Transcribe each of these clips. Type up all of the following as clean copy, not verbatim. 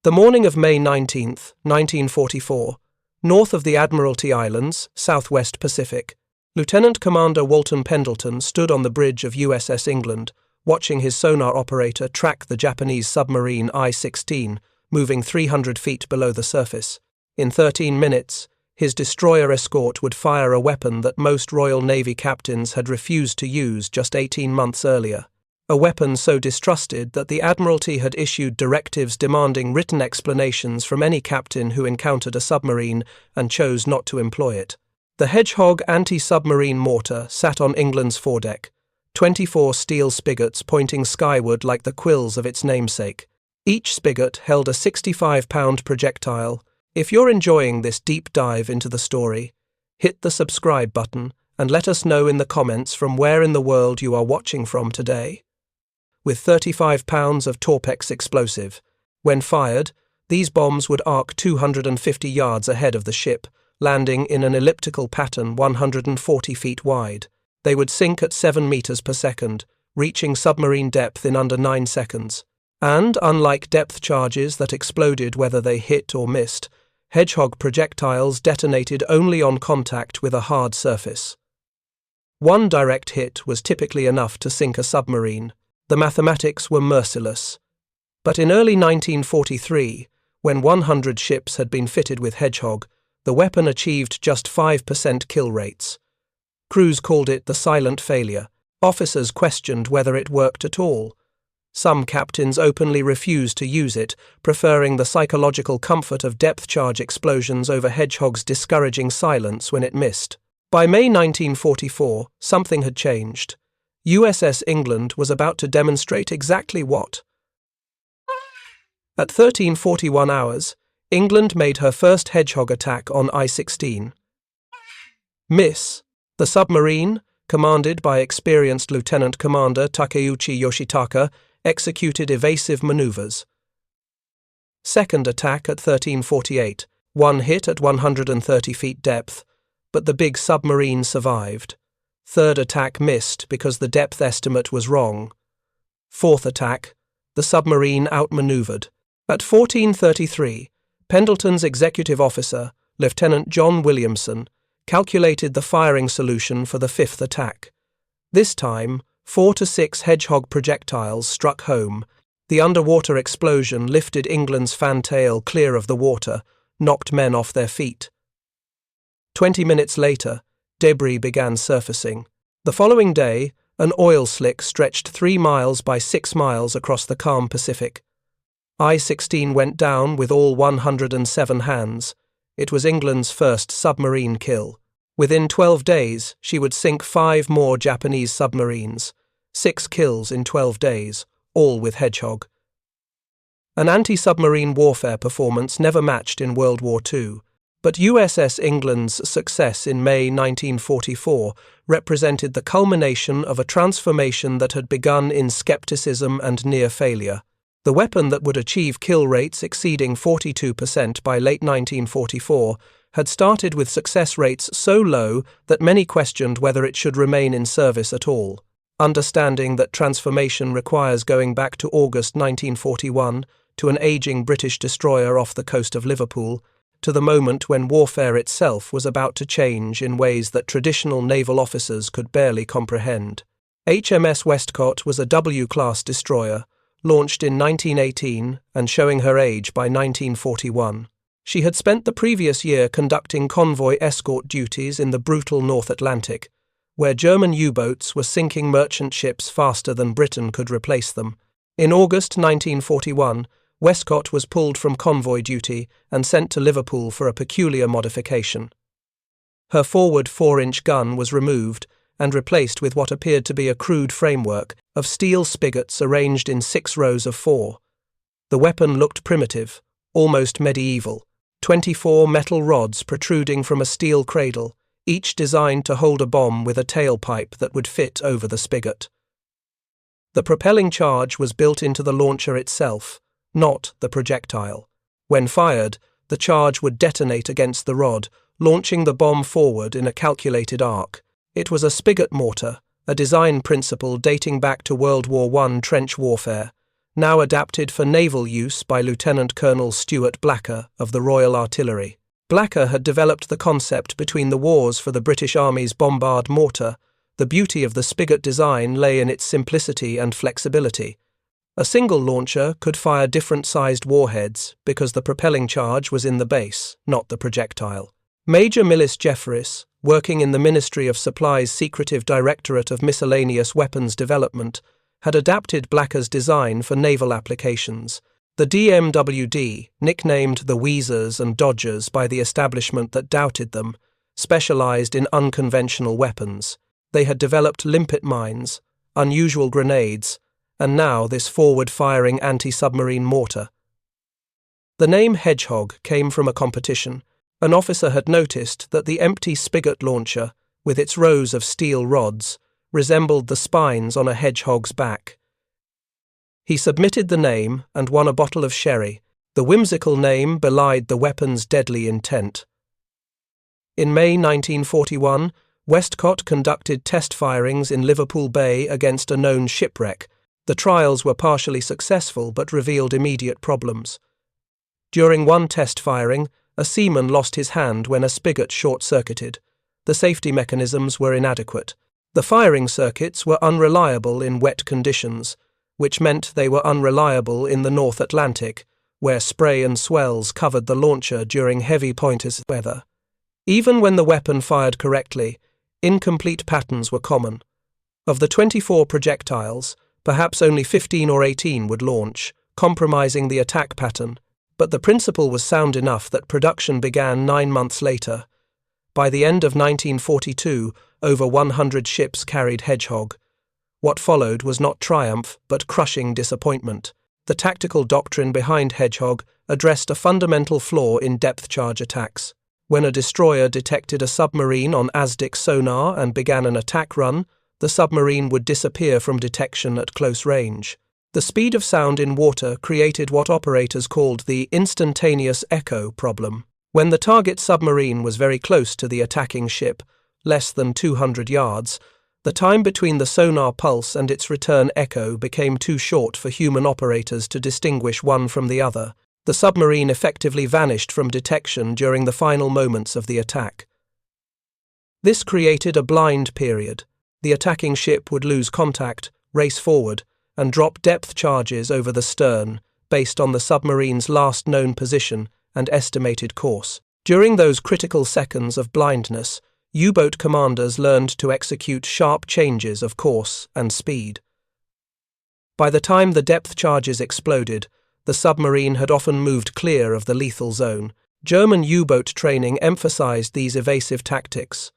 The morning of May 19, 1944, north of the Admiralty Islands, southwest Pacific, Lieutenant Commander Walton Pendleton stood on the bridge of USS England, watching his sonar operator track the Japanese submarine I-16, moving 300 feet below the surface. In 13 minutes, his destroyer Escort would fire a weapon that most Royal Navy captains had refused to use just 18 months earlier. A weapon so distrusted that the Admiralty had issued directives demanding written explanations from any captain who encountered a submarine and chose not to employ it. The Hedgehog anti-submarine mortar sat on England's foredeck, 24 steel spigots pointing skyward like the quills of its namesake. Each spigot held a 65-pound projectile. If you're enjoying this deep dive into the story, hit the subscribe button and let us know in the comments from where in the world you are watching from today. With 35 pounds of Torpex explosive, when fired, these bombs would arc 250 yards ahead of the ship, landing in an elliptical pattern 140 feet wide. They would sink at 7 meters per second, reaching submarine depth in under 9 seconds. And, unlike depth charges that exploded whether they hit or missed, Hedgehog projectiles detonated only on contact with a hard surface. One direct hit was typically enough to sink a submarine. The mathematics were merciless. But in early 1943, when 100 ships had been fitted with Hedgehog, the weapon achieved just 5% kill rates. Crews called it the silent failure. Officers questioned whether it worked at all. Some captains openly refused to use it, preferring the psychological comfort of depth charge explosions over Hedgehog's discouraging silence when it missed. By May 1944, something had changed. USS England was about to demonstrate exactly what. At 13:41 hours, England made her first Hedgehog attack on I-16. Miss. The submarine, commanded by experienced Lieutenant Commander Takeuchi Yoshitaka, executed evasive maneuvers. Second attack at 13:48, one hit at 130 feet depth, but the big submarine survived. Third attack missed because the depth estimate was wrong. Fourth attack, the submarine outmaneuvered. At 14:33, Pendleton's executive officer, Lieutenant John Williamson, calculated the firing solution for the fifth attack. This time, 4 to 6 Hedgehog projectiles struck home. The underwater explosion lifted England's fantail clear of the water, knocked men off their feet. 20 minutes later, debris began surfacing. The following day, an oil slick stretched 3 miles by 6 miles across the calm Pacific. I-16 went down with all 107 hands. It was England's first submarine kill. Within 12 days, she would sink 5 more Japanese submarines. 6 kills in 12 days, all with Hedgehog. An anti-submarine warfare performance never matched in World War II. But USS England's success in May 1944 represented the culmination of a transformation that had begun in skepticism and near failure. The weapon that would achieve kill rates exceeding 42% by late 1944 had started with success rates so low that many questioned whether it should remain in service at all. Understanding that transformation requires going back to August 1941, to an aging British destroyer off the coast of Liverpool, to the moment when warfare itself was about to change in ways that traditional naval officers could barely comprehend. HMS Westcott was a W-class destroyer, launched in 1918 and showing her age by 1941. She had spent the previous year conducting convoy escort duties in the brutal North Atlantic, where German U-boats were sinking merchant ships faster than Britain could replace them. In August 1941, Westcott was pulled from convoy duty and sent to Liverpool for a peculiar modification. Her forward 4-inch gun was removed and replaced with what appeared to be a crude framework of steel spigots arranged in 6 rows of 4. The weapon looked primitive, almost medieval, 24 metal rods protruding from a steel cradle, each designed to hold a bomb with a tailpipe that would fit over the spigot. The propelling charge was built into the launcher itself, not the projectile. When fired, the charge would detonate against the rod, launching the bomb forward in a calculated arc. It was a spigot mortar, a design principle dating back to World War I trench warfare, now adapted for naval use by Lieutenant Colonel Stuart Blacker of the Royal Artillery. Blacker had developed the concept between the wars for the British Army's bombard mortar. The beauty of the Spigot design lay in its simplicity and flexibility. A single launcher could fire different-sized warheads because the propelling charge was in the base, not the projectile. Major Millis Jeffreys, working in the Ministry of Supply's secretive Directorate of Miscellaneous Weapons Development, had adapted Blacker's design for naval applications. The DMWD, nicknamed the Wheezers and Dodgers by the establishment that doubted them, specialized in unconventional weapons. They had developed limpet mines, unusual grenades, and now this forward-firing anti-submarine mortar. The name Hedgehog came from a competition. An officer had noticed that the empty Spigot launcher, with its rows of steel rods, resembled the spines on a hedgehog's back. He submitted the name and won a bottle of sherry. The whimsical name belied the weapon's deadly intent. In May 1941, Westcott conducted test firings in Liverpool Bay against a known shipwreck. The trials were partially successful but revealed immediate problems. During one test firing, a seaman lost his hand when a spigot short-circuited. The safety mechanisms were inadequate. The firing circuits were unreliable in wet conditions, which meant they were unreliable in the North Atlantic, where spray and swells covered the launcher during heavy pointers weather. Even when the weapon fired correctly, incomplete patterns were common. Of the 24 projectiles, perhaps only 15 or 18 would launch, compromising the attack pattern, but the principle was sound enough that production began 9 months later. By the end of 1942, over 100 ships carried Hedgehog. What followed was not triumph, but crushing disappointment. The tactical doctrine behind Hedgehog addressed a fundamental flaw in depth charge attacks. When a destroyer detected a submarine on ASDIC sonar and began an attack run, the submarine would disappear from detection at close range. The speed of sound in water created what operators called the instantaneous echo problem. When the target submarine was very close to the attacking ship, less than 200 yards, the time between the sonar pulse and its return echo became too short for human operators to distinguish one from the other. The submarine effectively vanished from detection during the final moments of the attack. This created a blind period. The attacking ship would lose contact, race forward, and drop depth charges over the stern based on the submarine's last known position and estimated course. During those critical seconds of blindness, U-boat commanders learned to execute sharp changes of course and speed. By the time the depth charges exploded, the submarine had often moved clear of the lethal zone. German U-boat training emphasized these evasive tactics.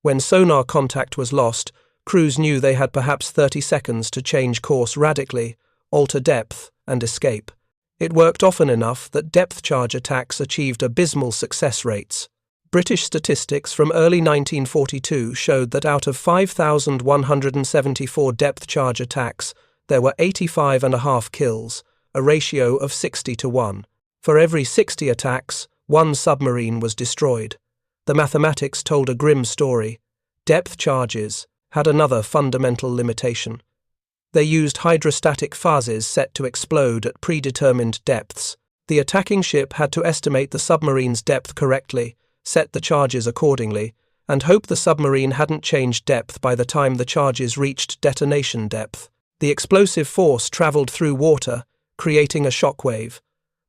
When sonar contact was lost, crews knew they had perhaps 30 seconds to change course radically, alter depth, and escape. It worked often enough that depth charge attacks achieved abysmal success rates. British statistics from early 1942 showed that out of 5,174 depth charge attacks, there were 85.5 kills, a ratio of 60-1. For every 60 attacks, one submarine was destroyed. The mathematics told a grim story. Depth charges had another fundamental limitation. They used hydrostatic phases set to explode at predetermined depths. The attacking ship had to estimate the submarine's depth correctly, set the charges accordingly, and hope the submarine hadn't changed depth by the time the charges reached detonation depth. The explosive force traveled through water, creating a shockwave.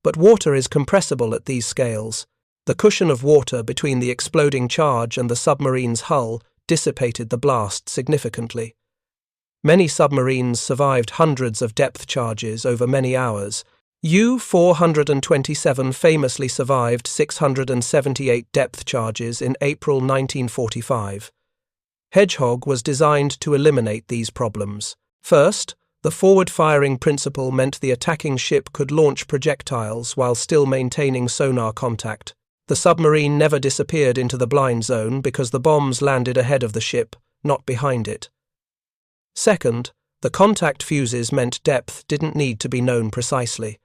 But water is compressible at these scales. The cushion of water between the exploding charge and the submarine's hull dissipated the blast significantly. Many submarines survived hundreds of depth charges over many hours. U-427 famously survived 678 depth charges in April 1945. Hedgehog was designed to eliminate these problems. First, the forward-firing principle meant the attacking ship could launch projectiles while still maintaining sonar contact. The submarine never disappeared into the blind zone because the bombs landed ahead of the ship, not behind it. Second, the contact fuses meant depth didn't need to be known precisely.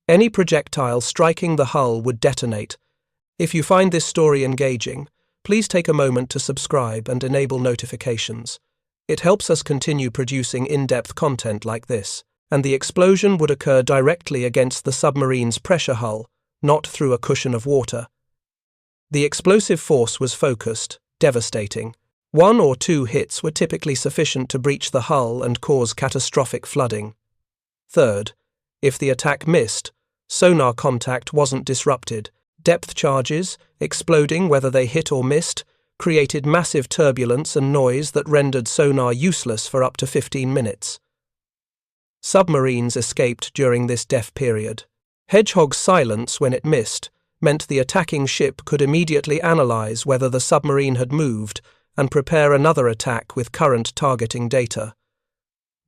Any projectile striking the hull would detonate. If you find this story engaging, please take a moment to subscribe and enable notifications. It helps us continue producing in-depth content like this. and the explosion would occur directly against the submarine's pressure hull, not through a cushion of water. The explosive force was focused, devastating. 1 or 2 hits were typically sufficient to breach the hull and cause catastrophic flooding. Third, if the attack missed, sonar contact wasn't disrupted. Depth charges, exploding whether they hit or missed, created massive turbulence and noise that rendered sonar useless for up to 15 minutes. Submarines escaped during this deaf period. Hedgehog's silence when it missed meant the attacking ship could immediately analyze whether the submarine had moved and prepare another attack with current targeting data.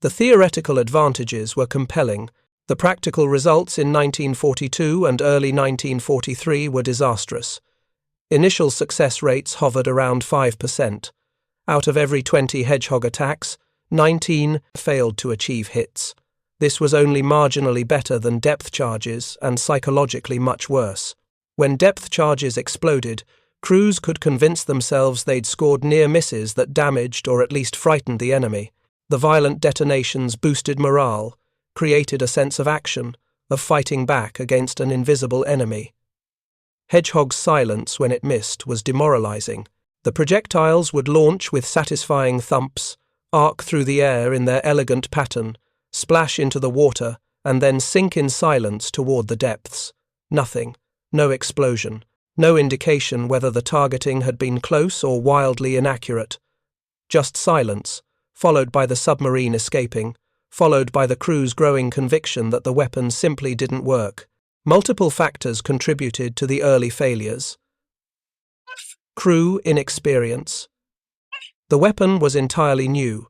The theoretical advantages were compelling. The practical results in 1942 and early 1943 were disastrous. Initial success rates hovered around 5%. Out of every 20 Hedgehog attacks, 19 failed to achieve hits. This was only marginally better than depth charges and psychologically much worse. When depth charges exploded, crews could convince themselves they'd scored near misses that damaged or at least frightened the enemy. The violent detonations boosted morale, created a sense of action, of fighting back against an invisible enemy. Hedgehog's silence when it missed was demoralizing. The projectiles would launch with satisfying thumps, arc through the air in their elegant pattern, splash into the water, and then sink in silence toward the depths. Nothing, no explosion. No indication whether the targeting had been close or wildly inaccurate. Just silence, followed by the submarine escaping, followed by the crew's growing conviction that the weapon simply didn't work. Multiple factors contributed to the early failures. Crew inexperience. The weapon was entirely new.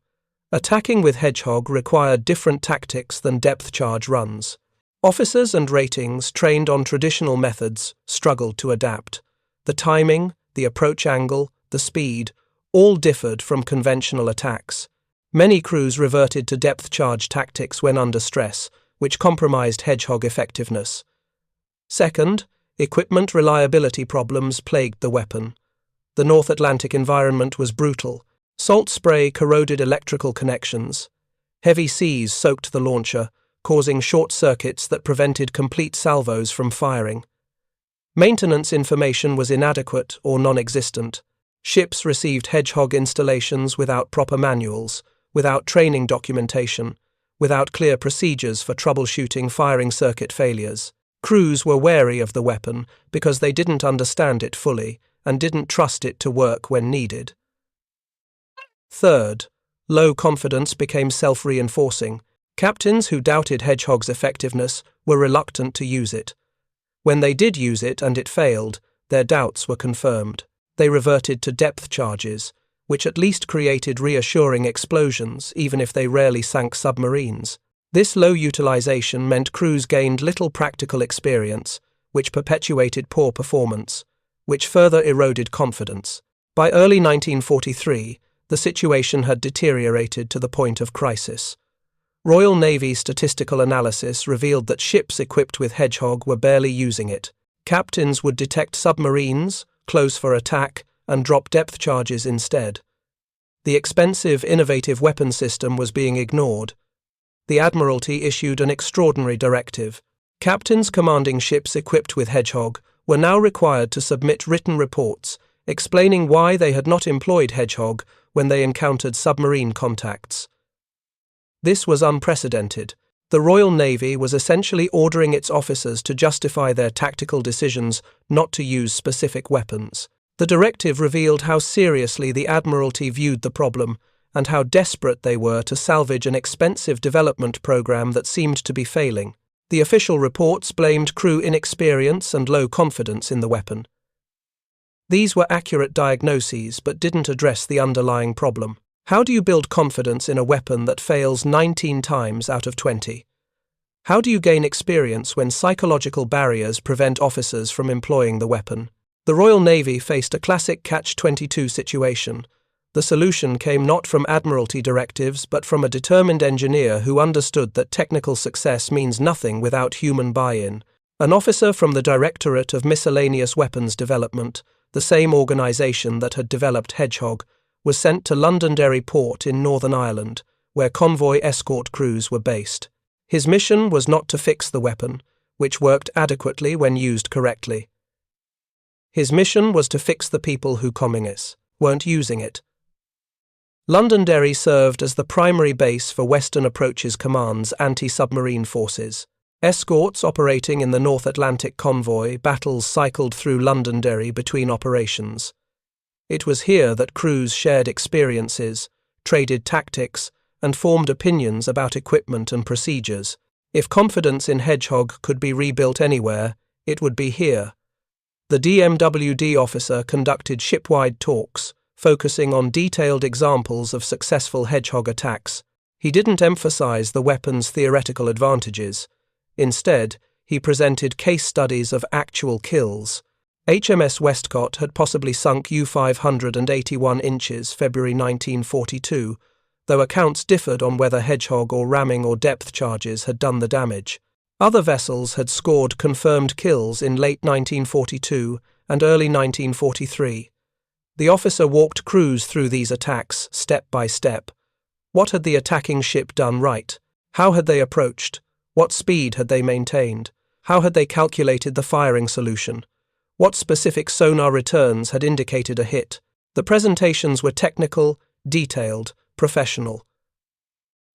Attacking with Hedgehog required different tactics than depth charge runs. Officers and ratings trained on traditional methods struggled to adapt. The timing, the approach angle, the speed, all differed from conventional attacks. Many crews reverted to depth charge tactics when under stress, which compromised Hedgehog effectiveness. Second, equipment reliability problems plagued the weapon. The North Atlantic environment was brutal. Salt spray corroded electrical connections. Heavy seas soaked the launcher, causing short circuits that prevented complete salvos from firing. Maintenance information was inadequate or non-existent. Ships received Hedgehog installations without proper manuals, without training documentation, without clear procedures for troubleshooting firing circuit failures. Crews were wary of the weapon because they didn't understand it fully and didn't trust it to work when needed. Third, low confidence became self-reinforcing. Captains who doubted Hedgehog's effectiveness were reluctant to use it. When they did use it and it failed, their doubts were confirmed. They reverted to depth charges, which at least created reassuring explosions even if they rarely sank submarines. This low utilization meant crews gained little practical experience, which perpetuated poor performance, which further eroded confidence. By early 1943, the situation had deteriorated to the point of crisis. Royal Navy statistical analysis revealed that ships equipped with Hedgehog were barely using it. Captains would detect submarines, close for attack, and drop depth charges instead. The expensive, innovative weapon system was being ignored. The Admiralty issued an extraordinary directive. Captains commanding ships equipped with Hedgehog were now required to submit written reports explaining why they had not employed Hedgehog when they encountered submarine contacts. This was unprecedented. The Royal Navy was essentially ordering its officers to justify their tactical decisions not to use specific weapons. The directive revealed how seriously the Admiralty viewed the problem and how desperate they were to salvage an expensive development program that seemed to be failing. The official reports blamed crew inexperience and low confidence in the weapon. These were accurate diagnoses but didn't address the underlying problem. How do you build confidence in a weapon that fails 19 times out of 20? How do you gain experience when psychological barriers prevent officers from employing the weapon? The Royal Navy faced a classic catch-22 situation. The solution came not from Admiralty directives but from a determined engineer who understood that technical success means nothing without human buy-in. An officer from the Directorate of Miscellaneous Weapons Development, the same organisation that had developed Hedgehog, was sent to Londonderry Port in Northern Ireland, where convoy escort crews were based. His mission was not to fix the weapon, which worked adequately when used correctly. His mission was to fix the people who weren't using it. Londonderry served as the primary base for Western Approaches Command's anti-submarine forces. Escorts operating in the North Atlantic convoy battles cycled through Londonderry between operations. It was here that crews shared experiences, traded tactics, and formed opinions about equipment and procedures. If confidence in Hedgehog could be rebuilt anywhere, it would be here. The DMWD officer conducted shipwide talks, focusing on detailed examples of successful Hedgehog attacks. He didn't emphasize the weapon's theoretical advantages. Instead, he presented case studies of actual kills. HMS Westcott had possibly sunk U-581 inches February 1942, though accounts differed on whether Hedgehog or ramming or depth charges had done the damage. Other vessels had scored confirmed kills in late 1942 and early 1943. The officer walked crews through these attacks step by step. What had the attacking ship done right? How had they approached? What speed had they maintained? How had they calculated the firing solution? What specific sonar returns had indicated a hit? The presentations were technical, detailed, professional.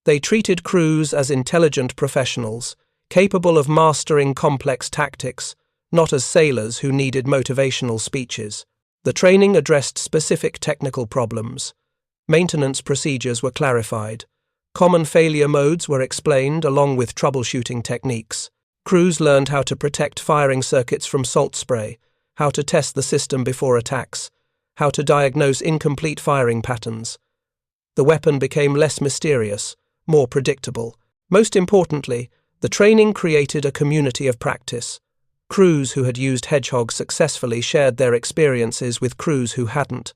They treated crews as intelligent professionals, capable of mastering complex tactics, not as sailors who needed motivational speeches. The training addressed specific technical problems. Maintenance procedures were clarified. Common failure modes were explained along with troubleshooting techniques. Crews learned how to protect firing circuits from salt spray, how to test the system before attacks, how to diagnose incomplete firing patterns. The weapon became less mysterious, more predictable. Most importantly, the training created a community of practice. Crews who had used Hedgehog successfully shared their experiences with crews who hadn't.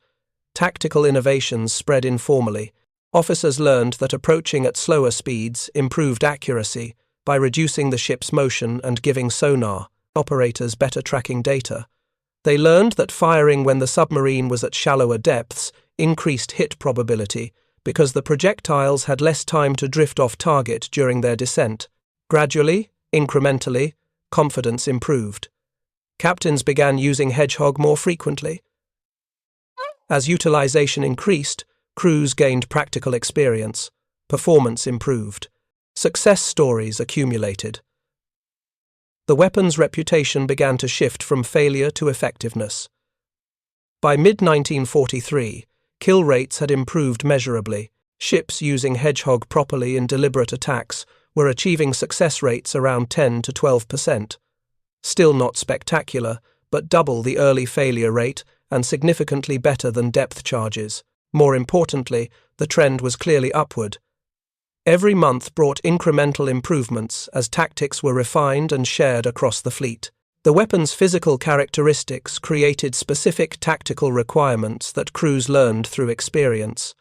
Tactical innovations spread informally. Officers learned that approaching at slower speeds improved accuracy by reducing the ship's motion and giving sonar operators better tracking data. They learned that firing when the submarine was at shallower depths increased hit probability because the projectiles had less time to drift off target during their descent. Gradually, incrementally, confidence improved. Captains began using Hedgehog more frequently. As utilization increased, crews gained practical experience. Performance improved. Success stories accumulated. The weapon's reputation began to shift from failure to effectiveness. By mid-1943, kill rates had improved measurably. Ships using Hedgehog properly in deliberate attacks were achieving success rates around 10 to 12%. Still not spectacular, but double the early failure rate and significantly better than depth charges. More importantly, the trend was clearly upward. Every month brought incremental improvements as tactics were refined and shared across the fleet. The weapon's physical characteristics created specific tactical requirements that crews learned through experience.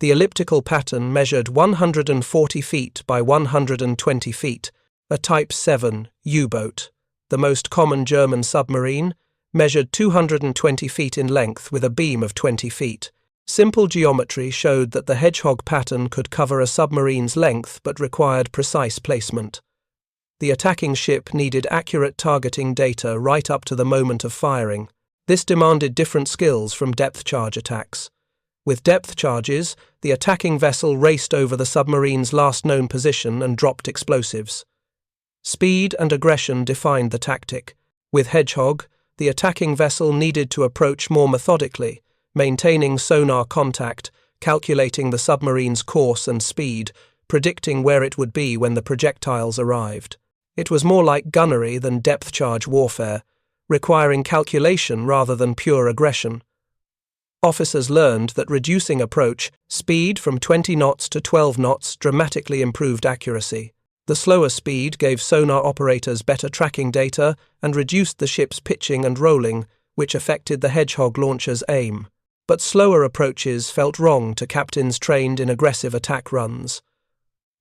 The elliptical pattern measured 140 feet by 120 feet, a Type 7 U-boat. The most common German submarine measured 220 feet in length with a beam of 20 feet. Simple geometry showed that the Hedgehog pattern could cover a submarine's length but required precise placement. The attacking ship needed accurate targeting data right up to the moment of firing. This demanded different skills from depth charge attacks. With depth charges, the attacking vessel raced over the submarine's last known position and dropped explosives. Speed and aggression defined the tactic. With Hedgehog, the attacking vessel needed to approach more methodically, maintaining sonar contact, calculating the submarine's course and speed, predicting where it would be when the projectiles arrived. It was more like gunnery than depth charge warfare, requiring calculation rather than pure aggression. Officers learned that reducing approach speed from 20 knots to 12 knots dramatically improved accuracy. The slower speed gave sonar operators better tracking data and reduced the ship's pitching and rolling, which affected the Hedgehog launcher's aim. But slower approaches felt wrong to captains trained in aggressive attack runs.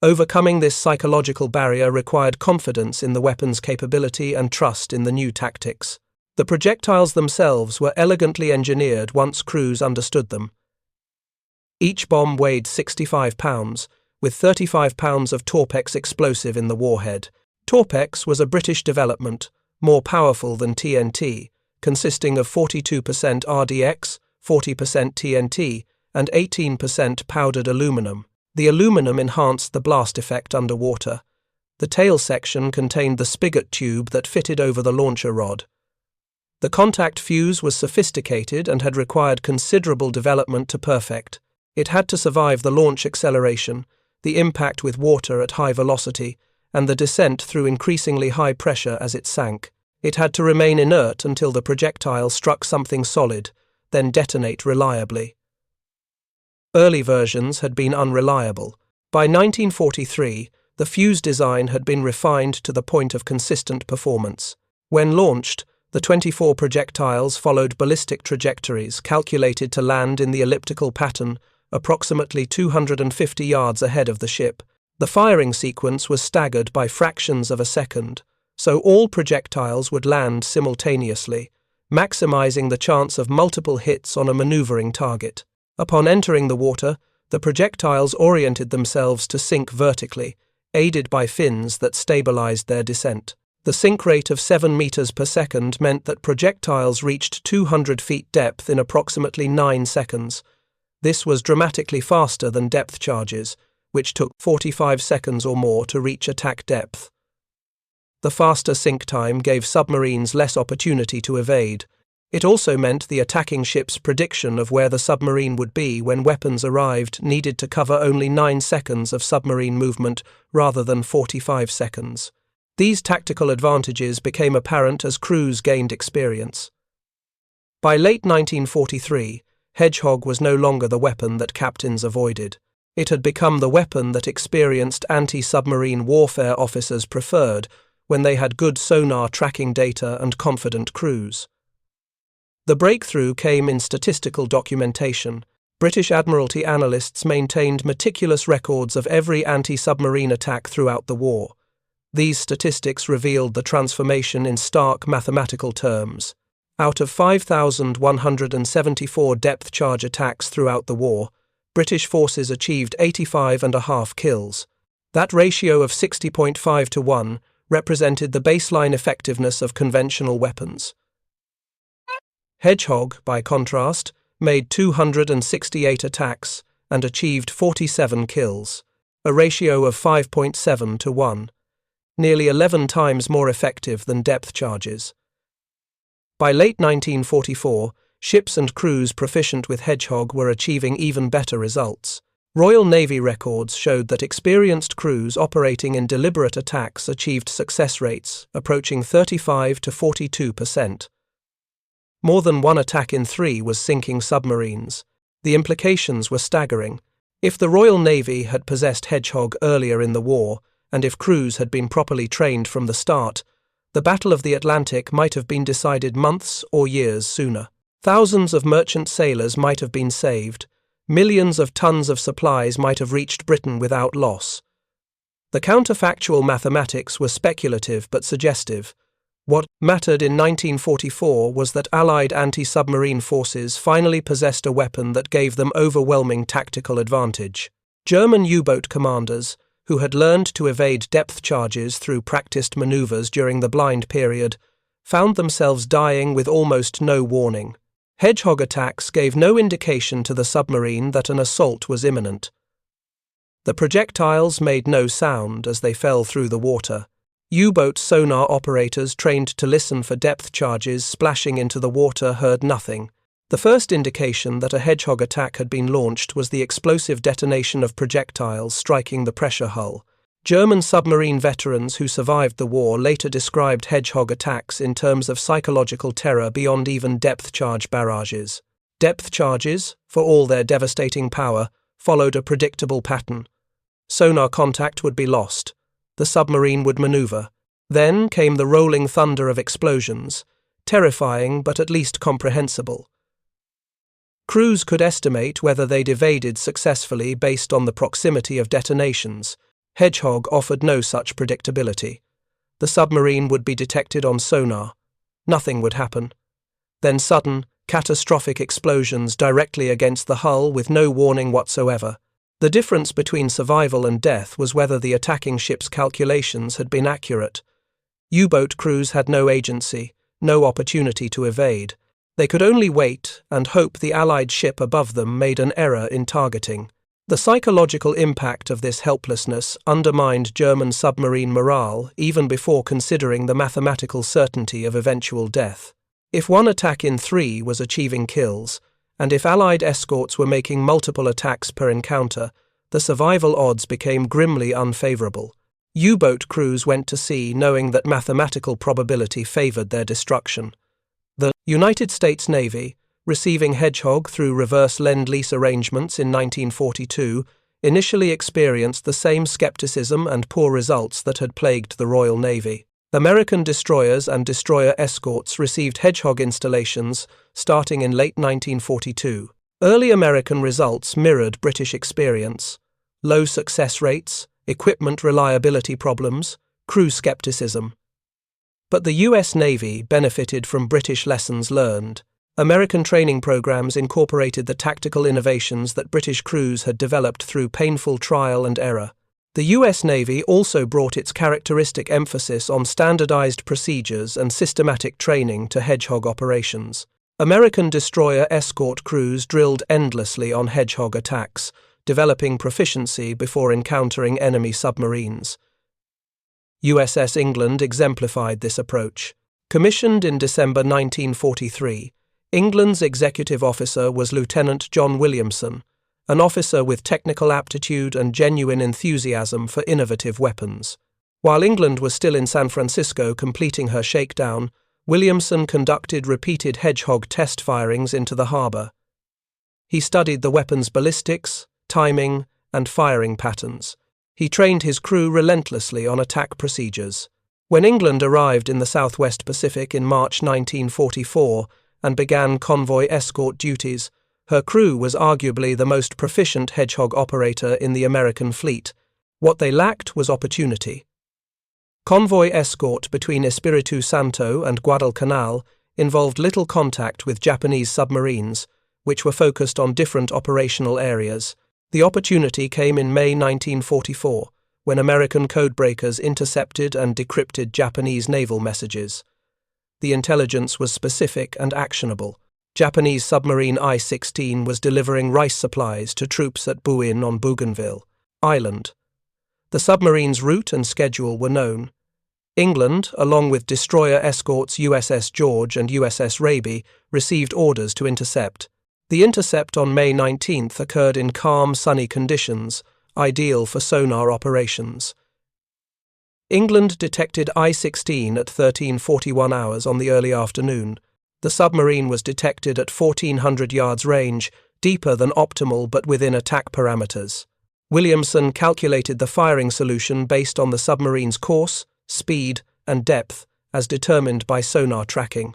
Overcoming this psychological barrier required confidence in the weapon's capability and trust in the new tactics. The projectiles themselves were elegantly engineered once crews understood them. Each bomb weighed 65 pounds, with 35 pounds of Torpex explosive in the warhead. Torpex was a British development, more powerful than TNT, consisting of 42% RDX, 40% TNT, and 18% powdered aluminum. The aluminum enhanced the blast effect underwater. The tail section contained the spigot tube that fitted over the launcher rod. The contact fuse was sophisticated and had required considerable development to perfect. It had to survive the launch acceleration, the impact with water at high velocity, and the descent through increasingly high pressure as it sank. It had to remain inert until the projectile struck something solid, then detonate reliably. Early versions had been unreliable. By 1943, the fuse design had been refined to the point of consistent performance. When launched, the 24 projectiles followed ballistic trajectories calculated to land in the elliptical pattern approximately 250 yards ahead of the ship. The firing sequence was staggered by fractions of a second, so all projectiles would land simultaneously, maximizing the chance of multiple hits on a maneuvering target. Upon entering the water, the projectiles oriented themselves to sink vertically, aided by fins that stabilized their descent. The sink rate of 7 meters per second meant that projectiles reached 200 feet depth in approximately 9 seconds. This was dramatically faster than depth charges, which took 45 seconds or more to reach attack depth. The faster sink time gave submarines less opportunity to evade. It also meant the attacking ship's prediction of where the submarine would be when weapons arrived needed to cover only 9 seconds of submarine movement rather than 45 seconds. These tactical advantages became apparent as crews gained experience. By late 1943, Hedgehog was no longer the weapon that captains avoided. It had become the weapon that experienced anti-submarine warfare officers preferred when they had good sonar tracking data and confident crews. The breakthrough came in statistical documentation. British Admiralty analysts maintained meticulous records of every anti-submarine attack throughout the war. These statistics revealed the transformation in stark mathematical terms. Out of 5,174 depth charge attacks throughout the war, British forces achieved 85.5 kills. That ratio of 60.5 to 1 represented the baseline effectiveness of conventional weapons. Hedgehog, by contrast, made 268 attacks and achieved 47 kills, a ratio of 5.7 to 1, nearly 11 times more effective than depth charges. By late 1944, ships and crews proficient with Hedgehog were achieving even better results. Royal Navy records showed that experienced crews operating in deliberate attacks achieved success rates approaching 35 to 42%. More than one attack in 3 was sinking submarines. The implications were staggering. If the Royal Navy had possessed Hedgehog earlier in the war, and if crews had been properly trained from the start, the Battle of the Atlantic might have been decided months or years sooner. Thousands of merchant sailors might have been saved. Millions of tons of supplies might have reached Britain without loss. The counterfactual mathematics were speculative but suggestive. What mattered in 1944 was that Allied anti-submarine forces finally possessed a weapon that gave them overwhelming tactical advantage. German U-boat commanders, who had learned to evade depth charges through practiced maneuvers during the blind period, found themselves dying with almost no warning. Hedgehog attacks gave no indication to the submarine that an assault was imminent. The projectiles made no sound as they fell through the water. U-boat sonar operators trained to listen for depth charges splashing into the water heard nothing. The first indication that a Hedgehog attack had been launched was the explosive detonation of projectiles striking the pressure hull. German submarine veterans who survived the war later described Hedgehog attacks in terms of psychological terror beyond even depth charge barrages. Depth charges, for all their devastating power, followed a predictable pattern. Sonar contact would be lost. The submarine would maneuver. Then came the rolling thunder of explosions, terrifying but at least comprehensible. Crews could estimate whether they'd evaded successfully based on the proximity of detonations. Hedgehog offered no such predictability. The submarine would be detected on sonar. Nothing would happen. Then sudden, catastrophic explosions directly against the hull with no warning whatsoever. The difference between survival and death was whether the attacking ship's calculations had been accurate. U-boat crews had no agency, no opportunity to evade. They could only wait and hope the Allied ship above them made an error in targeting. The psychological impact of this helplessness undermined German submarine morale even before considering the mathematical certainty of eventual death. If one attack in 3 was achieving kills, and if Allied escorts were making multiple attacks per encounter, the survival odds became grimly unfavorable. U-boat crews went to sea knowing that mathematical probability favored their destruction. The United States Navy, receiving Hedgehog through reverse lend-lease arrangements in 1942, initially experienced the same skepticism and poor results that had plagued the Royal Navy. American destroyers and destroyer escorts received Hedgehog installations starting in late 1942. Early American results mirrored British experience: low success rates, equipment reliability problems, crew skepticism. But the US Navy benefited from British lessons learned. American training programs incorporated the tactical innovations that British crews had developed through painful trial and error. The US Navy also brought its characteristic emphasis on standardized procedures and systematic training to Hedgehog operations. American destroyer escort crews drilled endlessly on Hedgehog attacks, developing proficiency before encountering enemy submarines. USS England exemplified this approach. Commissioned in December 1943, England's executive officer was Lieutenant John Williamson, an officer with technical aptitude and genuine enthusiasm for innovative weapons. While England was still in San Francisco completing her shakedown, Williamson conducted repeated Hedgehog test firings into the harbor. He studied the weapon's ballistics, timing, and firing patterns. He trained his crew relentlessly on attack procedures. When England arrived in the Southwest Pacific in March 1944 and began convoy escort duties, her crew was arguably the most proficient Hedgehog operator in the American fleet. What they lacked was opportunity. Convoy escort between Espiritu Santo and Guadalcanal involved little contact with Japanese submarines, which were focused on different operational areas. The opportunity came in May 1944, when American codebreakers intercepted and decrypted Japanese naval messages. The intelligence was specific and actionable. Japanese submarine I-16 was delivering rice supplies to troops at Buin on Bougainville Island. The submarine's route and schedule were known. England, along with destroyer escorts USS George and USS Raby, received orders to intercept. The intercept on May 19th occurred in calm, sunny conditions, ideal for sonar operations. England detected I-16 at 13:41 hours on the early afternoon. The submarine was detected at 1,400 yards range, deeper than optimal but within attack parameters. Williamson calculated the firing solution based on the submarine's course, speed, and depth, as determined by sonar tracking.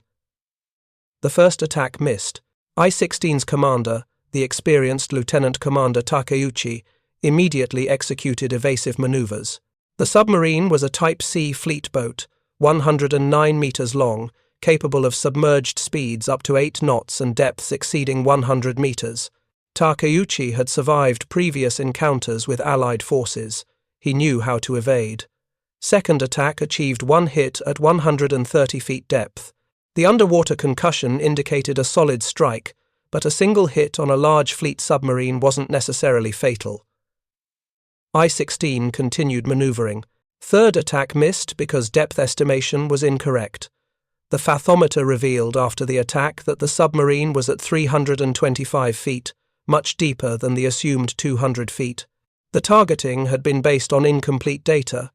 The first attack missed. I-16's commander, the experienced Lieutenant Commander Takeuchi, immediately executed evasive maneuvers. The submarine was a Type C fleet boat, 109 meters long, capable of submerged speeds up to 8 knots and depths exceeding 100 meters. Takeuchi had survived previous encounters with Allied forces. He knew how to evade. Second attack achieved one hit at 130 feet depth. The underwater concussion indicated a solid strike, but a single hit on a large fleet submarine wasn't necessarily fatal. I-16 continued maneuvering. Third attack missed because depth estimation was incorrect. The fathometer revealed after the attack that the submarine was at 325 feet, much deeper than the assumed 200 feet. The targeting had been based on incomplete data.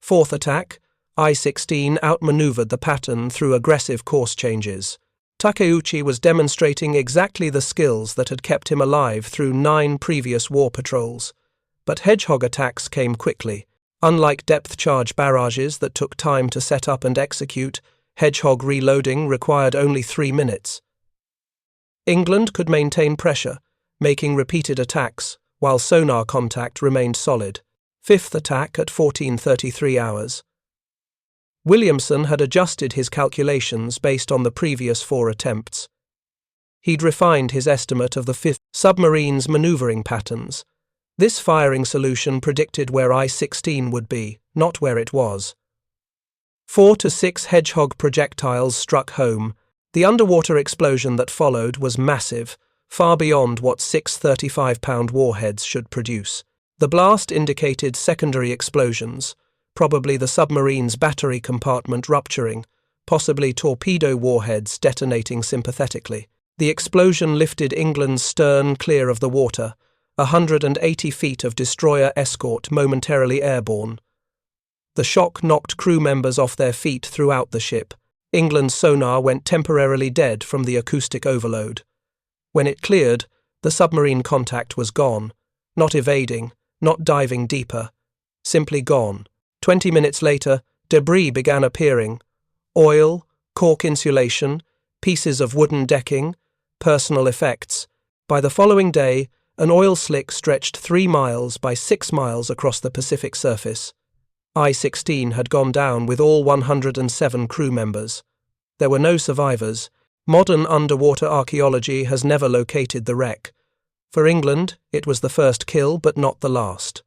Fourth attack, I-16 outmaneuvered the pattern through aggressive course changes. Takeuchi was demonstrating exactly the skills that had kept him alive through 9 previous war patrols. But Hedgehog attacks came quickly. Unlike depth charge barrages that took time to set up and execute, Hedgehog reloading required only 3 minutes. England could maintain pressure, making repeated attacks, while sonar contact remained solid. Fifth attack at 14:33 hours. Williamson had adjusted his calculations based on the previous 4 attempts. He'd refined his estimate of the fifth submarine's maneuvering patterns. This firing solution predicted where I-16 would be, not where it was. 4 to 6 Hedgehog projectiles struck home. The underwater explosion that followed was massive, far beyond what 6 35-pound warheads should produce. The blast indicated secondary explosions, probably the submarine's battery compartment rupturing, possibly torpedo warheads detonating sympathetically. The explosion lifted England's stern clear of the water, 180 feet of destroyer Escort momentarily airborne. The shock knocked crew members off their feet throughout the ship. England's sonar went temporarily dead from the acoustic overload. When it cleared, the submarine contact was gone, not evading, not diving deeper, simply gone. 20 minutes later, debris began appearing. Oil, cork insulation, pieces of wooden decking, personal effects. By the following day, an oil slick stretched 3 miles by 6 miles across the Pacific surface. I-16 had gone down with all 107 crew members. There were no survivors. Modern underwater archaeology has never located the wreck. For England, it was the first kill, but not the last.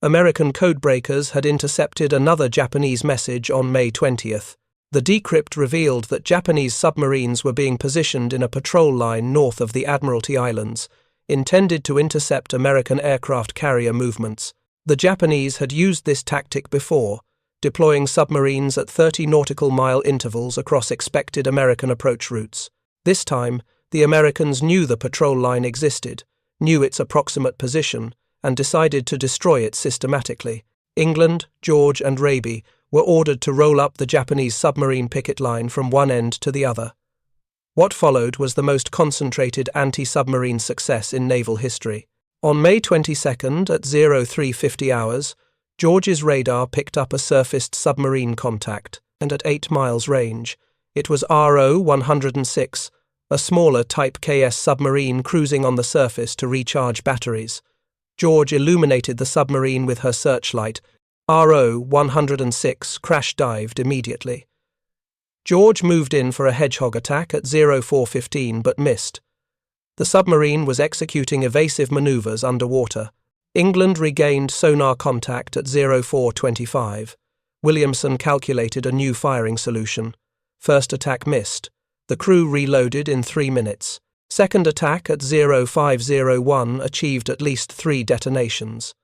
American codebreakers had intercepted another Japanese message on May 20th. The decrypt revealed that Japanese submarines were being positioned in a patrol line north of the Admiralty Islands, intended to intercept American aircraft carrier movements. The Japanese had used this tactic before, deploying submarines at 30 nautical mile intervals across expected American approach routes. This time, the Americans knew the patrol line existed, knew its approximate position, and decided to destroy it systematically. England, George, and Raby were ordered to roll up the Japanese submarine picket line from one end to the other. What followed was the most concentrated anti-submarine success in naval history. On May 22nd at 0350 hours, George's radar picked up a surfaced submarine contact, and at 8 miles range, it was RO-106, a smaller Type KS submarine cruising on the surface to recharge batteries. George illuminated the submarine with her searchlight. RO-106 crash-dived immediately. George moved in for a Hedgehog attack at 0415 but missed. The submarine was executing evasive maneuvers underwater. England regained sonar contact at 0425. Williamson calculated a new firing solution. First attack missed. The crew reloaded in 3 minutes. Second attack at 0501 achieved at least 3 detonations.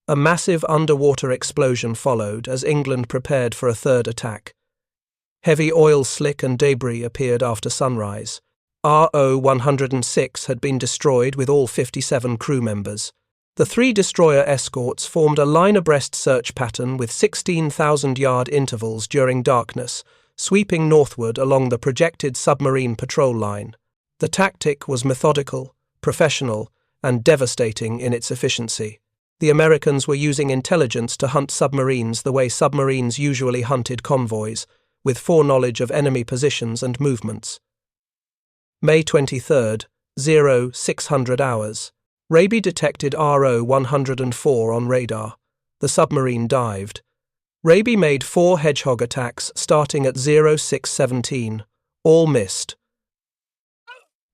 A massive underwater explosion followed as England prepared for a third attack. Heavy oil slick and debris appeared after sunrise. RO-106 had been destroyed with all 57 crew members. The 3 destroyer escorts formed a line-abreast search pattern with 16,000-yard intervals during darkness, sweeping northward along the projected submarine patrol line. The tactic was methodical, professional, and devastating in its efficiency. The Americans were using intelligence to hunt submarines the way submarines usually hunted convoys, with foreknowledge of enemy positions and movements. May 23rd, 0600 hours. Raby detected RO-104 on radar. The submarine dived. Raby made 4 Hedgehog attacks starting at 0617. All missed.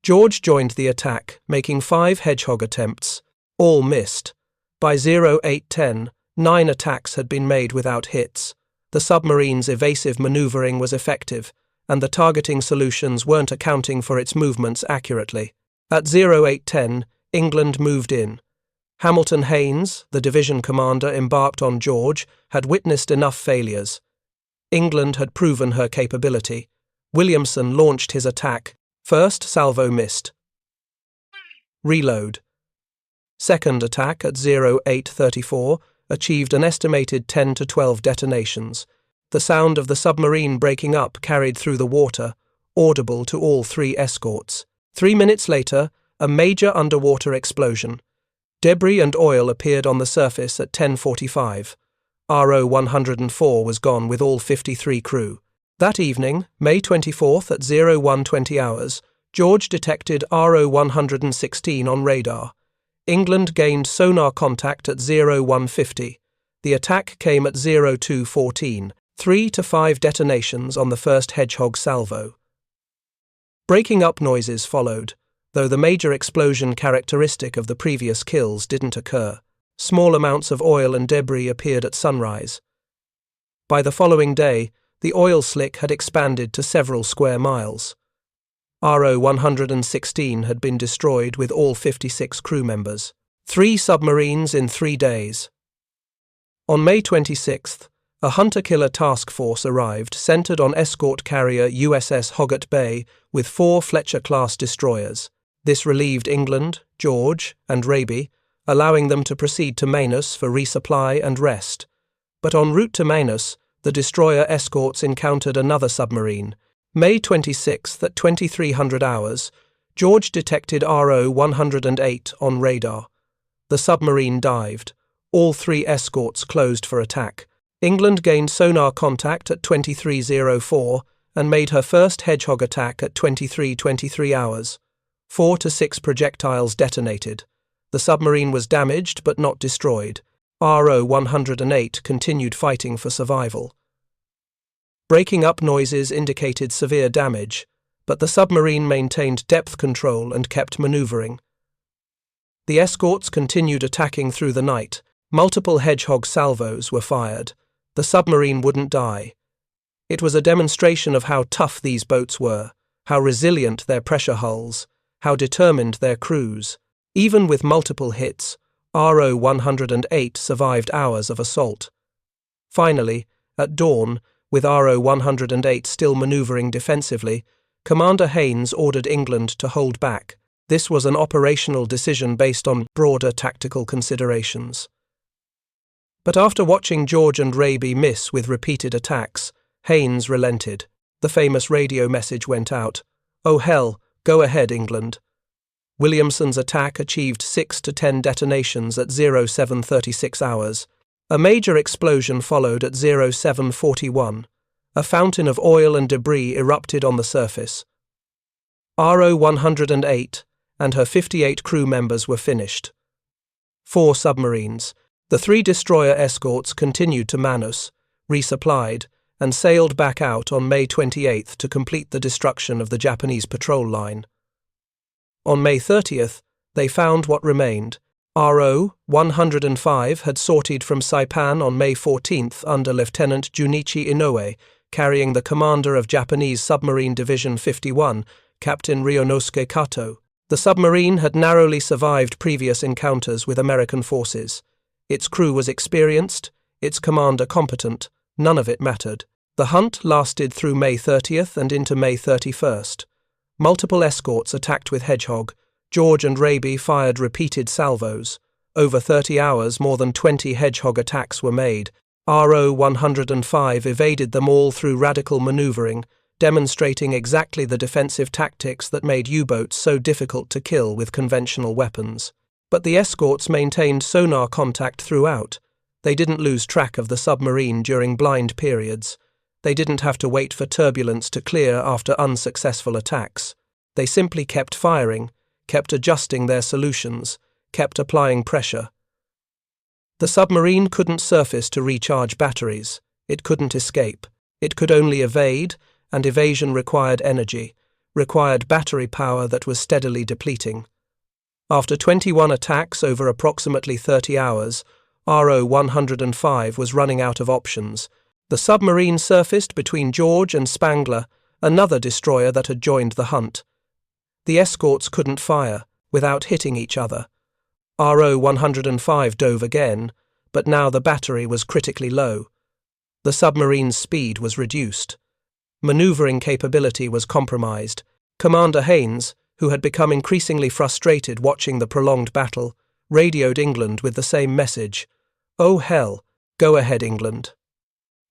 George joined the attack, making 5 Hedgehog attempts. All missed. By 0810, 9 attacks had been made without hits. The submarine's evasive maneuvering was effective, and the targeting solutions weren't accounting for its movements accurately. At 0810, England moved in. Hamilton Haynes, the division commander embarked on George, had witnessed enough failures. England had proven her capability. Williamson launched his attack. First salvo missed. Reload. Second attack at 0834 achieved an estimated 10 to 12 detonations. The sound of the submarine breaking up carried through the water, audible to all 3 escorts. 3 minutes later, a major underwater explosion. Debris and oil appeared on the surface at 10:45. RO-104 was gone with all 53 crew. That evening, May 24th at 0120 hours, George detected RO-116 on radar. England gained sonar contact at 0150. The attack came at 0214, 3 to 5 detonations on the first Hedgehog salvo. Breaking up noises followed. though the major explosion characteristic of the previous kills didn't occur. Small amounts of oil and debris appeared at sunrise. By the following day, the oil slick had expanded to several square miles. RO 116 had been destroyed with all 56 crew members. 3 submarines in 3 days. On May 26th, a hunter-killer task force arrived centered on escort carrier USS Hoggett Bay with 4 Fletcher-class destroyers. This relieved England, George, and Raby, allowing them to proceed to Manus for resupply and rest. But en route to Manus, the destroyer escorts encountered another submarine. May 26th at 2300 hours, George detected RO 108 on radar. The submarine dived. All 3 escorts closed for attack. England gained sonar contact at 2304 and made her first Hedgehog attack at 2323 hours. 4 to 6 projectiles detonated. The submarine was damaged but not destroyed. RO 108 continued fighting for survival. Breaking up noises indicated severe damage, but the submarine maintained depth control and kept maneuvering. The escorts continued attacking through the night. Multiple Hedgehog salvos were fired. The submarine wouldn't die. It was a demonstration of how tough these boats were, how resilient their pressure hulls, how determined their crews. Even with multiple hits, RO 108 survived hours of assault. Finally, at dawn, with RO 108 still maneuvering defensively, Commander Haynes ordered England to hold back. This was an operational decision based on broader tactical considerations. But after watching George and Raby miss with repeated attacks, Haynes relented. The famous radio message went out. "Oh hell, go ahead, England." Williamson's attack achieved 6 to 10 detonations at 0736 hours. A major explosion followed at 0741. A fountain of oil and debris erupted on the surface. RO 108 and her 58 crew members were finished. 4 submarines. The 3 destroyer escorts continued to Manus, resupplied, and sailed back out on May 28th to complete the destruction of the Japanese patrol line. On May 30th, they found what remained. RO 105 had sortied from Saipan on May 14th under Lieutenant Junichi Inoue, carrying the commander of Japanese Submarine Division 51, Captain Ryonosuke Kato. The submarine had narrowly survived previous encounters with American forces. Its crew was experienced, its commander competent, none of it mattered. The hunt lasted through May 30th and into May 31st. Multiple escorts attacked with Hedgehog. George and Raby fired repeated salvos. Over 30 hours, more than 20 Hedgehog attacks were made. RO 105 evaded them all through radical maneuvering, demonstrating exactly the defensive tactics that made U-boats so difficult to kill with conventional weapons. But the escorts maintained sonar contact throughout. They didn't lose track of the submarine during blind periods. They didn't have to wait for turbulence to clear after unsuccessful attacks. They simply kept firing, kept adjusting their solutions, kept applying pressure. The submarine couldn't surface to recharge batteries. It couldn't escape. It could only evade, and evasion required energy, required battery power that was steadily depleting. After 21 attacks over approximately 30 hours, RO 105 was running out of options. The submarine surfaced between George and Spangler, another destroyer that had joined the hunt. The escorts couldn't fire, without hitting each other. RO 105 dove again, but now the battery was critically low. The submarine's speed was reduced. Maneuvering capability was compromised. Commander Haynes, who had become increasingly frustrated watching the prolonged battle, radioed England with the same message. "Oh hell, go ahead, England."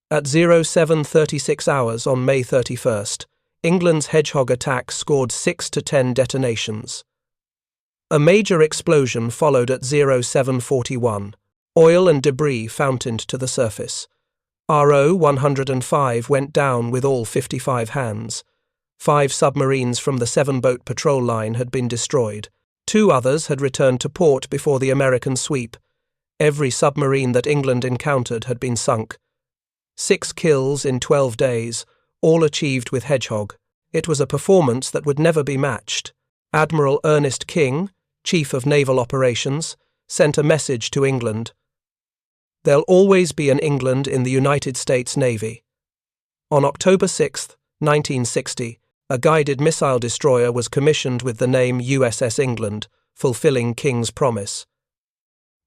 At 0736 hours on May 31st, England's Hedgehog attack scored 6 to 10 detonations. A major explosion followed at 0741. Oil and debris fountained to the surface. RO 105 went down with all 55 hands. 5 submarines from the 7-boat patrol line had been destroyed. 2 others had returned to port before the American sweep. Every submarine that England encountered had been sunk. 6 kills in 12 days, all achieved with Hedgehog. It was a performance that would never be matched. Admiral Ernest King, Chief of Naval Operations, sent a message to England. There'll always be an England in the United States Navy. On October 6, 1960, a guided missile destroyer was commissioned with the name USS England, fulfilling King's promise.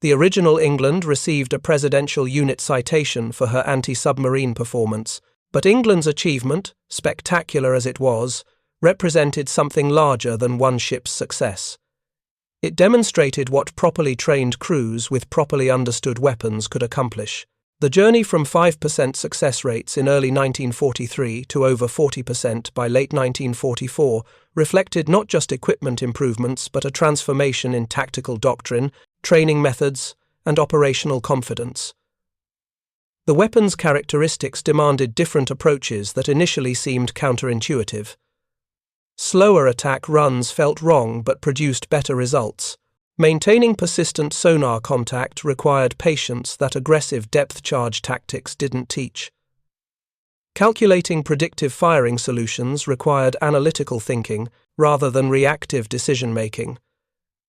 The original England received a Presidential Unit Citation for her anti-submarine performance, but England's achievement, spectacular as it was, represented something larger than one ship's success. It demonstrated what properly trained crews with properly understood weapons could accomplish. The journey from 5% success rates in early 1943 to over 40% by late 1944 reflected not just equipment improvements but a transformation in tactical doctrine, training methods, and operational confidence. The weapon's characteristics demanded different approaches that initially seemed counterintuitive. Slower attack runs felt wrong but produced better results. Maintaining persistent sonar contact required patience that aggressive depth charge tactics didn't teach. Calculating predictive firing solutions required analytical thinking rather than reactive decision-making.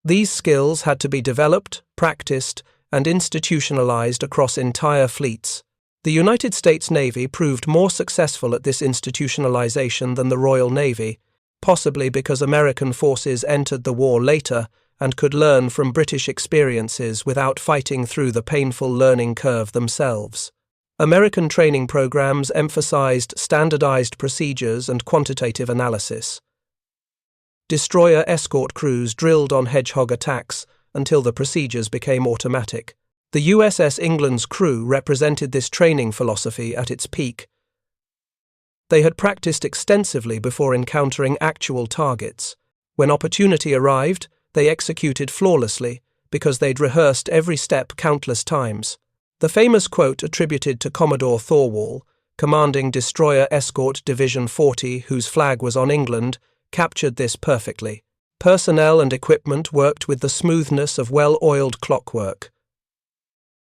These skills had to be developed, practiced, and institutionalized across entire fleets. The United States Navy proved more successful at this institutionalization than the Royal Navy, possibly because American forces entered the war later and could learn from British experiences without fighting through the painful learning curve themselves. American training programs emphasized standardized procedures and quantitative analysis. Destroyer escort crews drilled on Hedgehog attacks until the procedures became automatic. The USS England's crew represented this training philosophy at its peak. They had practiced extensively before encountering actual targets. When opportunity arrived, they executed flawlessly because they'd rehearsed every step countless times. The famous quote attributed to Commodore Thorwall, commanding Destroyer Escort Division 40, whose flag was on England, captured this perfectly. Personnel and equipment worked with the smoothness of well-oiled clockwork.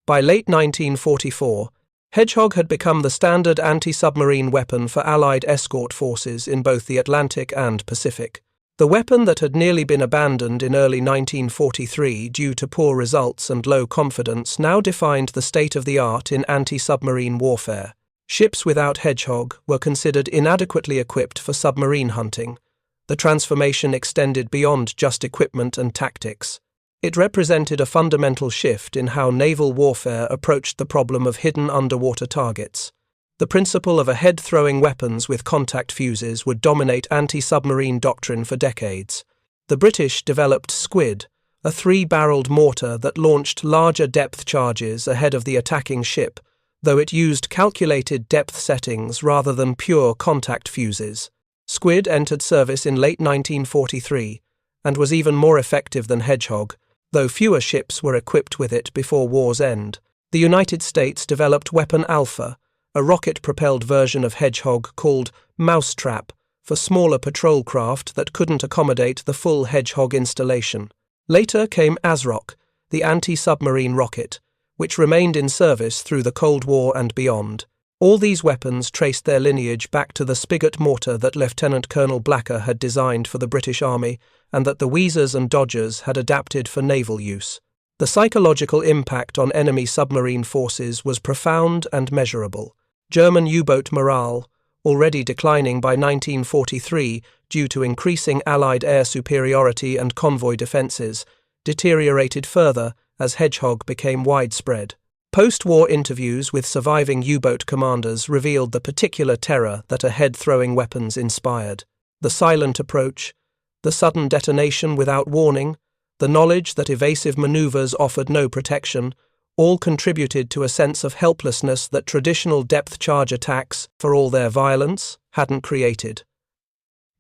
By late 1944, Hedgehog had become the standard anti-submarine weapon for Allied escort forces in both the Atlantic and Pacific. The weapon that had nearly been abandoned in early 1943 due to poor results and low confidence now defined the state-of-the-art in anti-submarine warfare. Ships without Hedgehog were considered inadequately equipped for submarine hunting. The transformation extended beyond just equipment and tactics. It represented a fundamental shift in how naval warfare approached the problem of hidden underwater targets. The principle of ahead-throwing weapons with contact fuses would dominate anti-submarine doctrine for decades. The British developed Squid, a 3-barreled mortar that launched larger depth charges ahead of the attacking ship, though it used calculated depth settings rather than pure contact fuses. Squid entered service in late 1943 and was even more effective than Hedgehog, though fewer ships were equipped with it before war's end. The United States developed Weapon Alpha, a rocket-propelled version of Hedgehog called Mousetrap, for smaller patrol craft that couldn't accommodate the full Hedgehog installation. Later came ASROC, the anti-submarine rocket, which remained in service through the Cold War and beyond. All these weapons traced their lineage back to the spigot mortar that Lieutenant Colonel Blacker had designed for the British Army and that the Wheezers and Dodgers had adapted for naval use. The psychological impact on enemy submarine forces was profound and measurable. German U-boat morale, already declining by 1943 due to increasing Allied air superiority and convoy defences, deteriorated further as Hedgehog became widespread. Post-war interviews with surviving U-boat commanders revealed the particular terror that ahead-throwing weapons inspired. The silent approach, the sudden detonation without warning, the knowledge that evasive maneuvers offered no protection, all contributed to a sense of helplessness that traditional depth charge attacks, for all their violence, hadn't created.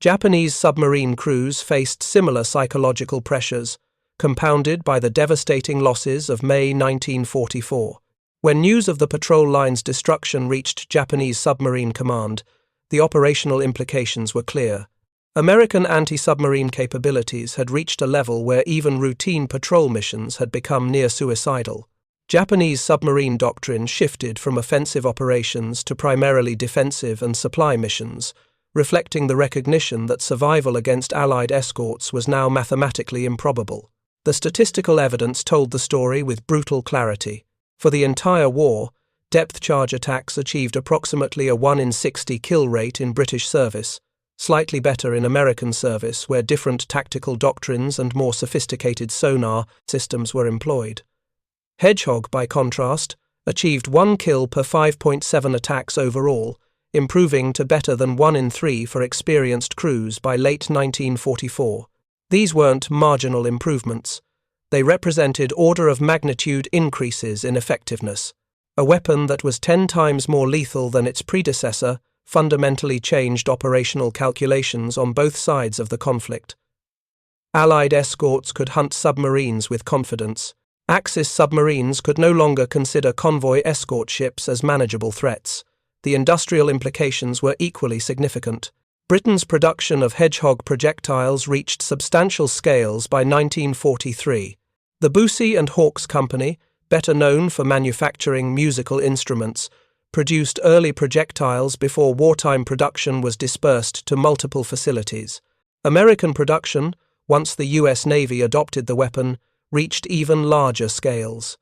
Japanese submarine crews faced similar psychological pressures, compounded by the devastating losses of May 1944. When news of the patrol line's destruction reached Japanese submarine command, the operational implications were clear. American anti-submarine capabilities had reached a level where even routine patrol missions had become near suicidal. Japanese submarine doctrine shifted from offensive operations to primarily defensive and supply missions, reflecting the recognition that survival against Allied escorts was now mathematically improbable. The statistical evidence told the story with brutal clarity. For the entire war, depth charge attacks achieved approximately a 1 in 60 kill rate in British service, slightly better in American service where different tactical doctrines and more sophisticated sonar systems were employed. Hedgehog, by contrast, achieved 1 kill per 5.7 attacks overall, improving to better than 1 in 3 for experienced crews by late 1944. These weren't marginal improvements. They represented order-of-magnitude increases in effectiveness. A weapon that was 10 times more lethal than its predecessor fundamentally changed operational calculations on both sides of the conflict. Allied escorts could hunt submarines with confidence. Axis submarines could no longer consider convoy escort ships as manageable threats. The industrial implications were equally significant. Britain's production of Hedgehog projectiles reached substantial scales by 1943. The Bussey and Hawkes Company, better known for manufacturing musical instruments, produced early projectiles before wartime production was dispersed to multiple facilities. American production, once the U.S. Navy adopted the weapon, reached even larger scales.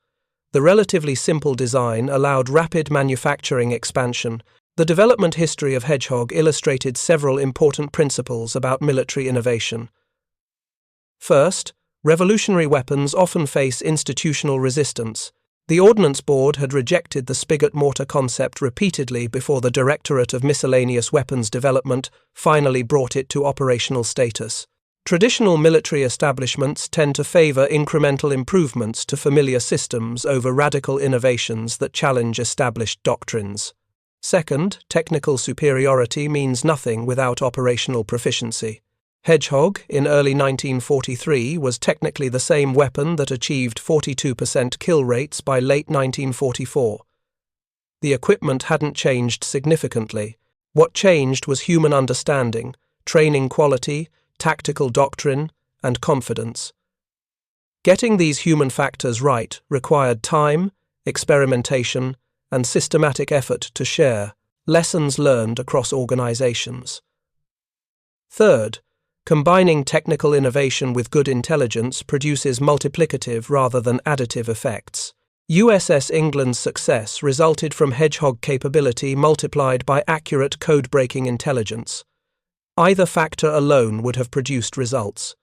The relatively simple design allowed rapid manufacturing expansion. The development history of Hedgehog illustrated several important principles about military innovation. First, revolutionary weapons often face institutional resistance. The Ordnance Board had rejected the spigot mortar concept repeatedly before the Directorate of Miscellaneous Weapons Development finally brought it to operational status. Traditional military establishments tend to favor incremental improvements to familiar systems over radical innovations that challenge established doctrines. Second, technical superiority means nothing without operational proficiency. Hedgehog, in early 1943, was technically the same weapon that achieved 42% kill rates by late 1944. The equipment hadn't changed significantly. What changed was human understanding, training quality, tactical doctrine, and confidence. Getting these human factors right required time, experimentation, and systematic effort to share lessons learned across organizations. Third, combining technical innovation with good intelligence produces multiplicative rather than additive effects. USS England's success resulted from Hedgehog capability multiplied by accurate code-breaking intelligence. Either factor alone would have produced results.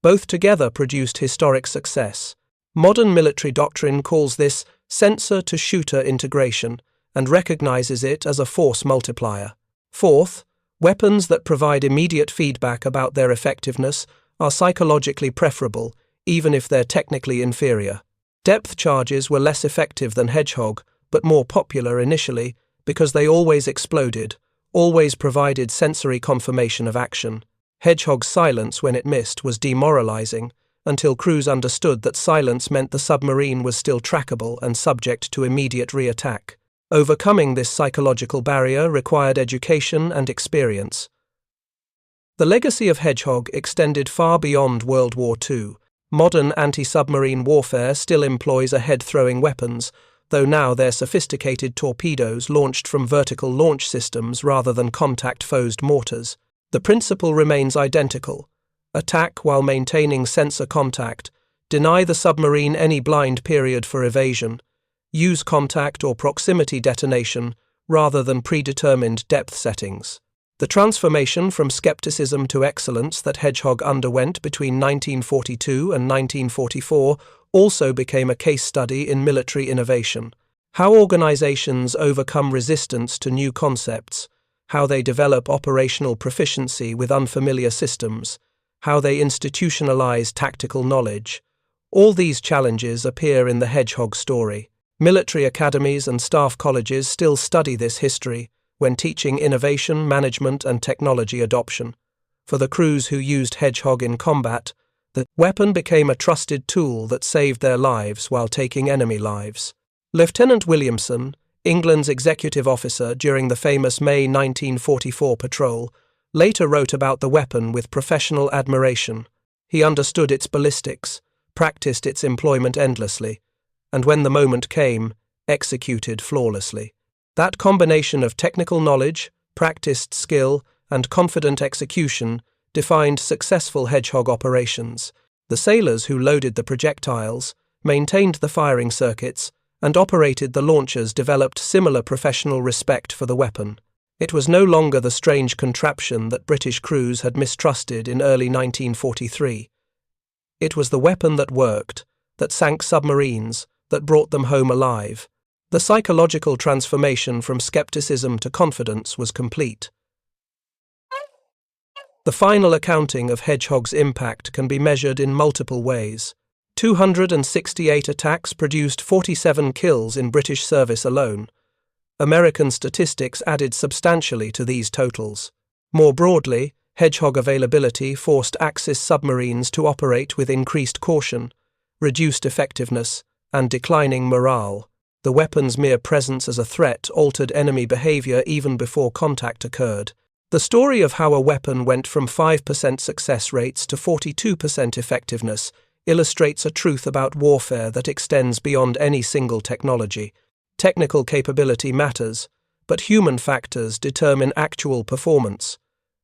Both together produced historic success. Modern military doctrine calls this sensor-to-shooter integration and recognizes it as a force multiplier. Fourth, weapons that provide immediate feedback about their effectiveness are psychologically preferable, even if they're technically inferior. Depth charges were less effective than Hedgehog, but more popular initially because they always exploded, always provided sensory confirmation of action. Hedgehog's silence when it missed was demoralizing, until crews understood that silence meant the submarine was still trackable and subject to immediate re-attack. Overcoming this psychological barrier required education and experience. The legacy of Hedgehog extended far beyond World War II. Modern anti-submarine warfare still employs head-throwing weapons, though now they're sophisticated torpedoes launched from vertical launch systems rather than contact-fused mortars. The principle remains identical. Attack while maintaining sensor contact, deny the submarine any blind period for evasion, use contact or proximity detonation rather than predetermined depth settings. The transformation from skepticism to excellence that Hedgehog underwent between 1942 and 1944 also became a case study in military innovation. How organizations overcome resistance to new concepts, how they develop operational proficiency with unfamiliar systems, how they institutionalize tactical knowledge. All these challenges appear in the Hedgehog story. Military academies and staff colleges still study this history when teaching innovation, management, and technology adoption. For the crews who used Hedgehog in combat, the weapon became a trusted tool that saved their lives while taking enemy lives. Lieutenant Williamson, England's executive officer during the famous May 1944 patrol, later wrote about the weapon with professional admiration. He understood its ballistics, practiced its employment endlessly, and when the moment came, executed flawlessly. That combination of technical knowledge, practiced skill, and confident execution defined successful Hedgehog operations. The sailors who loaded the projectiles, maintained the firing circuits, and operated the launchers developed similar professional respect for the weapon. It was no longer the strange contraption that British crews had mistrusted in early 1943. It was the weapon that worked, that sank submarines, that brought them home alive. The psychological transformation from skepticism to confidence was complete. The final accounting of Hedgehog's impact can be measured in multiple ways. 268 attacks produced 47 kills in British service alone. American statistics added substantially to these totals. More broadly, Hedgehog availability forced Axis submarines to operate with increased caution, reduced effectiveness, and declining morale. The weapon's mere presence as a threat altered enemy behavior even before contact occurred. The story of how a weapon went from 5% success rates to 42% effectiveness illustrates a truth about warfare that extends beyond any single technology. Technical capability matters, but human factors determine actual performance.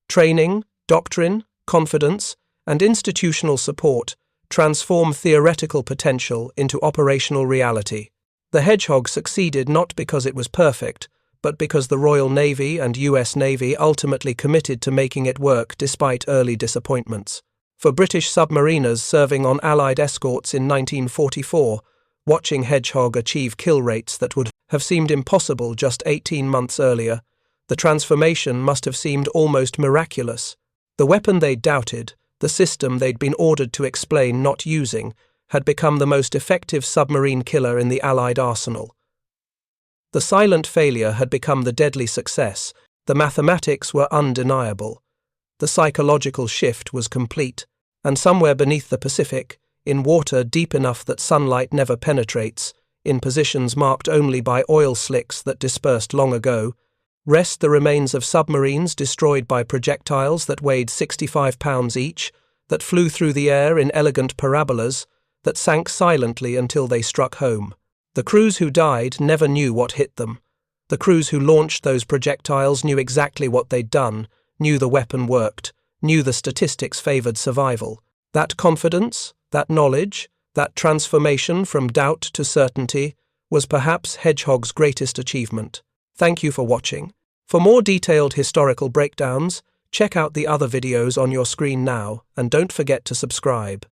Training, doctrine, confidence, and institutional support transform theoretical potential into operational reality. The Hedgehog succeeded not because it was perfect, but because the Royal Navy and US Navy ultimately committed to making it work despite early disappointments. For British submariners serving on Allied escorts in 1944, watching Hedgehog achieve kill rates that would have seemed impossible just 18 months earlier, the transformation must have seemed almost miraculous. The weapon they'd doubted, the system they'd been ordered to explain not using, had become the most effective submarine killer in the Allied arsenal. The silent failure had become the deadly success. The mathematics were undeniable. The psychological shift was complete, and somewhere beneath the Pacific, in water deep enough that sunlight never penetrates, in positions marked only by oil slicks that dispersed long ago, rest the remains of submarines destroyed by projectiles that weighed 65 pounds each, that flew through the air in elegant parabolas, that sank silently until they struck home. The crews who died never knew what hit them. The crews who launched those projectiles knew exactly what they'd done, knew the weapon worked, knew the statistics favoured survival. That confidence, that knowledge, that transformation from doubt to certainty was perhaps Hedgehog's greatest achievement. Thank you for watching. For more detailed historical breakdowns, check out the other videos on your screen now, and don't forget to subscribe.